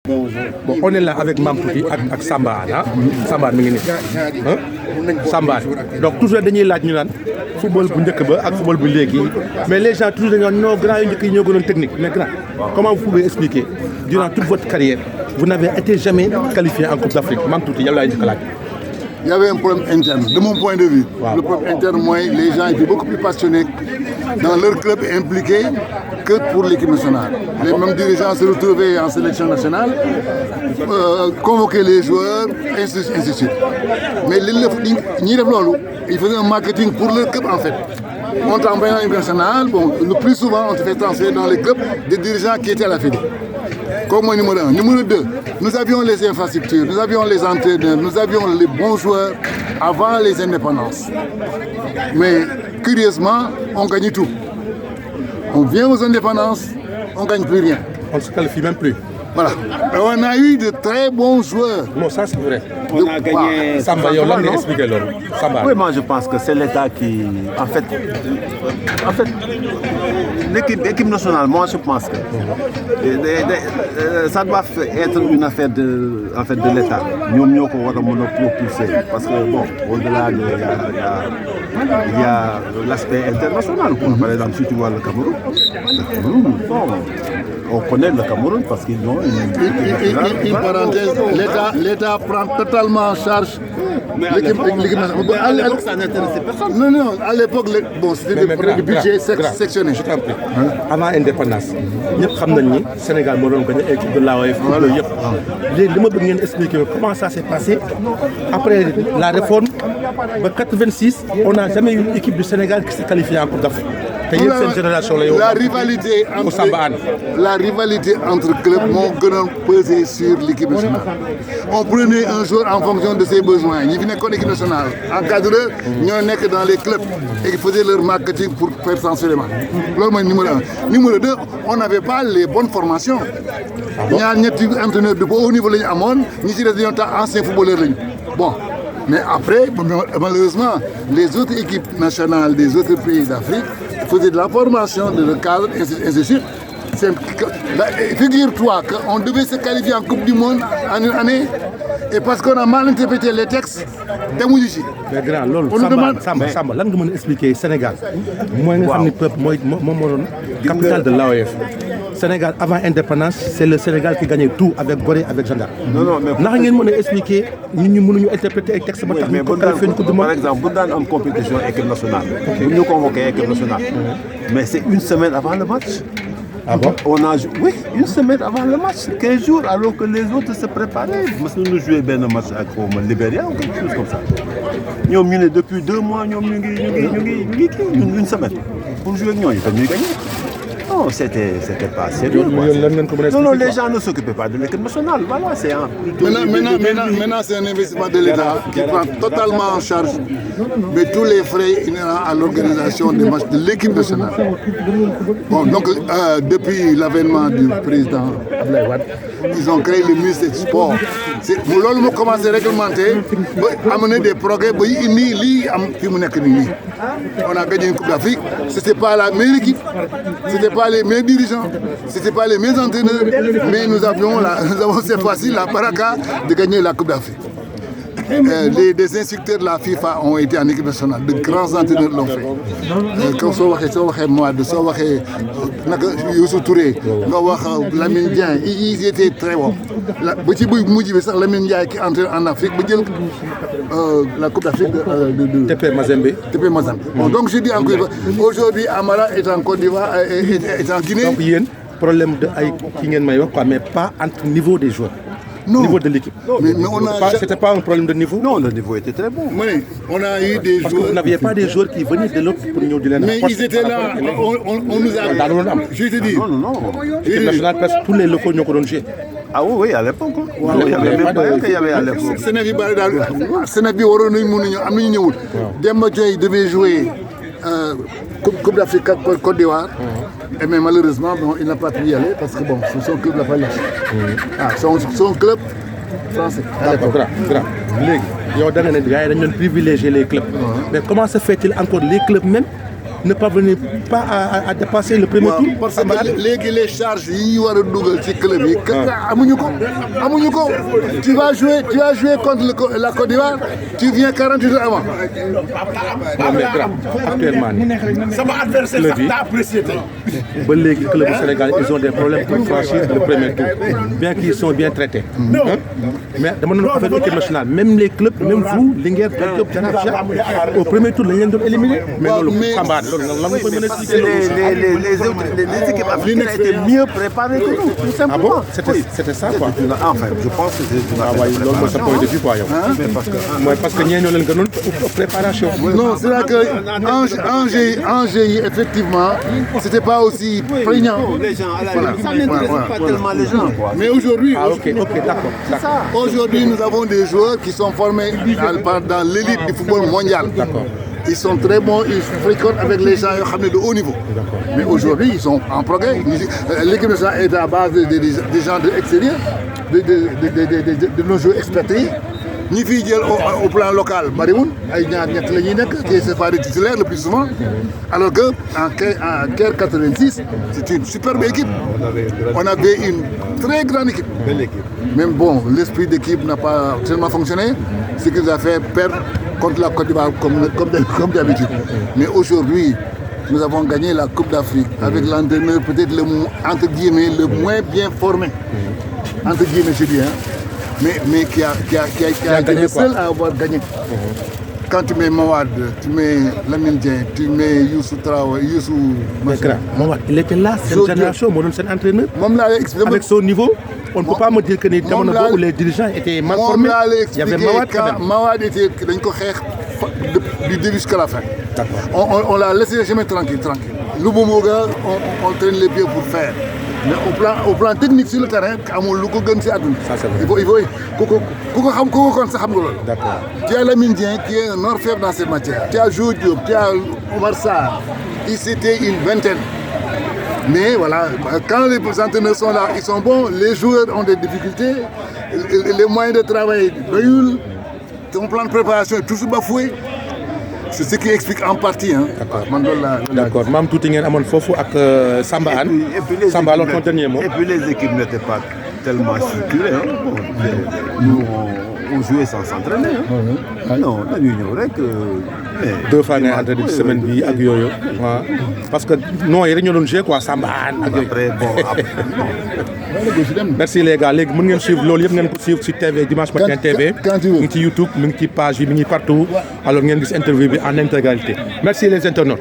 Bon, on est là avec Mamtouti avec Samba. Samba, Samba. Donc, toujours dernier là, nous football football mais les gens toujours disent non, grand, technique. Mais grand, comment vous pouvez expliquer, durant toute votre carrière, vous n'avez été jamais qualifié en Coupe d'Afrique? Mamtouti, il y avait un problème interne, de mon point de vue. Wow. Le problème interne, moi, les gens étaient beaucoup plus passionnés dans leur club impliqué que pour l'équipe nationale. Les mêmes dirigeants se retrouvaient en sélection nationale, convoquaient les joueurs, ainsi de suite. Mais ils faisaient un marketing pour leur club en fait. On t'envoie dans l'équipe nationale, bon, le plus souvent on te fait transférer dans les clubs des dirigeants qui étaient à la Fédé. Comme moi, numéro 1. Numéro 2, nous avions les infrastructures, nous avions les entraîneurs, nous avions les bons joueurs avant les indépendances. Mais curieusement, on gagne tout. On vient aux indépendances, on ne gagne plus rien. On ne se qualifie même plus. Voilà. Et on a eu de très bons joueurs. Non, ça c'est vrai. On a gagné. Samba, Samba. Oui, moi je pense que c'est l'État qui. En fait, l'équipe nationale, moi je pense que ça doit être une affaire de l'État. Nous devons propulser. Parce que, bon, au-delà il y a l'aspect international. Par exemple, si tu vois le Cameroun, on connaît le Cameroun parce qu'ils ont une parenthèse, l'État prend totalement en charge l'équipe nationale. À l'époque, ça n'intéressait personne. Non, à l'époque, c'était des budgets sectionnés. Je t'en prie. Avant l'indépendance, nous savons que le Sénégal a gagné l'équipe de l'AOF. Je vais expliquer comment ça s'est passé. Après la réforme, en 1986, on n'a jamais eu une équipe du Sénégal qui s'est qualifiée en Coupe d'Afrique. La rivalité entre clubs m'a pesé sur l'équipe nationale. On prenait un joueur en fonction de ses besoins. Ils venaient comme l'équipe nationale. Encadreurs, ils n'étaient que dans les clubs et ils faisaient leur marketing pour faire transférer. C'est numéro 1. Numéro 2, on n'avait pas les bonnes formations. Il y a un entraîneur de haut niveau, nous étions anciens footballeurs. Bon. Mais après, malheureusement, les autres équipes nationales des autres pays d'Afrique faisaient de la formation, de le cadre, ainsi de suite. Figure-toi qu'on devait se qualifier en Coupe du Monde en une année, et parce qu'on a mal interprété les textes, mais grand, Samba, lan nga mën expliquer Sénégal mooy nga xam ni peuple mooy capital de l'AOF. Sénégal avant indépendance, c'est le Sénégal qui gagnait tout avec Gorée, avec Gendarme. Non, mais ndax ngeen mën expliquer ñu mënuñu interpréter ay textes ba tax ñu ko qualifié une Coupe du Monde. Par exemple, bu daan am compétition équipe nationale. Bu ñu convoqué équipe nationale. Mais c'est une semaine avant le match. Ah bon? Oui, une semaine avant le match, 15 jours, alors que les autres se préparaient. Nous jouons bien un match avec le Libéria ou quelque chose comme ça. Nous avons depuis 2 mois, nous avons une semaine pour jouer avec nous. Ils ont gagné. Non, c'était pas sérieux. Non, les gens ne s'occupaient pas de l'équipe nationale. Voilà, c'est un. Maintenant, c'est un investissement de l'État qui prend totalement en charge mais tous les frais inhérents à l'organisation des matchs de l'équipe nationale. Bon, donc, depuis l'avènement du président Abdoulaye Wade, ils ont créé le ministère du Sport. Nous avons commencé à réglementer, à amener des progrès. On a gagné une Coupe d'Afrique. Ce n'était pas la meilleure équipe, ce n'était pas les meilleurs dirigeants, ce n'était pas les meilleurs entraîneurs, mais nous avons cette fois-ci la baraka de gagner la Coupe d'Afrique. Des instructeurs de la FIFA ont été en équipe nationale, de grands entraîneurs l'ont fait. Comme Youssou Touré, Lamine Dieng, ils étaient très bons. Lamine Dieng qui entraîne en Afrique, la Coupe d'Afrique de TP Mazembe. Bon, donc je dis encore, aujourd'hui Amara est en Côte d'Ivoire, est en Guinée. Donc il y a un problème de mais pas entre le niveau des joueurs. Non. Niveau de l'équipe. C'était pas un problème de niveau. Non, le niveau était très bon. Oui, on a eu des Parce joueurs. que vous n'aviez pas des joueurs qui venaient de l'autre pour nous dire. Mais ils étaient là. On nous a. Je te dis. Non. L'équipe nationale, presque tous les locaux nous ont joué. Ah oui, à l'époque. Il y avait même pas qu'il y avait à l'époque. Sénégal Demba Diaye devait jouer Coupe d'Afrique Côte d'Ivoire. Mais malheureusement, bon, il n'a pas pu y aller parce que bon, son club l'a pas lâché. Son club français. D'accord, grand. Ils ont privilégié les clubs. Mais comment se fait-il encore les clubs même ne parvenait pas à dépasser le premier tour. parce que les charges yi ñu war a dugal ci club yi. amuñu ko. Tu vas jouer contre la Côte d'Ivoire, tu viens 48 heures avant. Non mais grave actuellement nii. sama adversaire sax daa apprécié tey. ba léegi club du Sénégal ils ont des problèmes pour franchir le premier tour bien qu'ils sont bien traités. mais dama doon affaire équipe nationale même les clubs même vous Linguère Lat Diop Jaraaf au premier tour lañ leen doon éliminer. mais loolu Samba loolu lan nga koy mën a expliquer. Les équipes africaines étaient mieux préparées que nous, tout simplement. Ah bon c'était ça quoi. Enfin, je pense que c'est une waaye loolu mooy sa point de vue quoi yow. mooy parce que ñee ñoo leen gënoon préparation. Non, c'est là que Angers yi effectivement c'était pas aussi prégnant. Les gens à la limite, ça n'intéresse pas tellement les gens, quoi. Mais aujourd'hui, d'accord. Aujourd'hui, nous avons des joueurs qui sont formés dans l'élite du football mondial. D'accord. Ils sont très bons, ils fréquentent avec les gens de haut niveau. Mais aujourd'hui, ils sont en progrès. L'équipe nationale est à base des gens de l'extérieur, de nos joueurs expatriés. Ñi fiy jël au plan local bariwul ay ñaar ñett la ñuy nekk qui c'est pas des titulaires le plus souvent alors que en Caire 86 c'est une superbe équipe. On avait une très grande équipe. Belle équipe. Même bon, l'esprit d'équipe n'a pas tellement fonctionné, ce qui nous a fait perdre contre la Côte d'Ivoire comme d'habitude. Mais aujourd'hui, nous avons gagné la Coupe d'Afrique avec l'entraîneur peut-être entre guillemets le moins bien formé. Entre guillemets, je dis, hein. Mais qui a été le seul à avoir gagné. Quand tu mets Mawad, tu mets Lamine Dieng, tu mets Youssou Traoré, Mawad, il était là, cette génération, moo doon seen entraîneur. Avec son niveau, on ne peut pas me dire que ni jamono boobu les dirigeants étaient mal formés. Il y avait Mawad quand même. Mawad était dañ ko xeex du début jusqu'à la fin. On l'a laissé jamais tranquille. Loubomoga, on traîne les pieds pour faire. Mais au plan technique sur le terrain, amul lu ko gën ci àdduna. Il faut ku ko kon sax xam nga loolu. D'accord. Tu as Lamine Dieng qui est un orfèvre dans cette matière. Tu as Jo Diop, tu as Omar Sarr. C'était une vingtaine. Mais voilà, quand les entraîneurs sont là, ils sont bons, les joueurs ont des difficultés, les moyens de travail doyul, ton plan de préparation est toujours bafoué. C'est ce qui explique en partie. Hein. D'accord. Mam tuuti ngeen amoon foofu ak Samba Anne. Samba alors ton dernier mot. Et puis les équipes n'étaient pas tellement structurées. Hein. Bon, nous on jouait sans s'entraîner. Hein. Non, dañuy ñëw rek. 2 fois ngay entraîné ci semaine bi ak yooyu. waaw parce que non yi rek ñoo doon jouer quoi Samba Anne ak yooyu. Après bon merci les gars léegi mën ngeen suivre loolu yëpp ngeen ko suivre ci TV Dimanche Matin TV. mu ngi ci YouTube mu ngi ci page yi mi ngi partout alors ngeen gis interview bi en intégralité merci les internautes.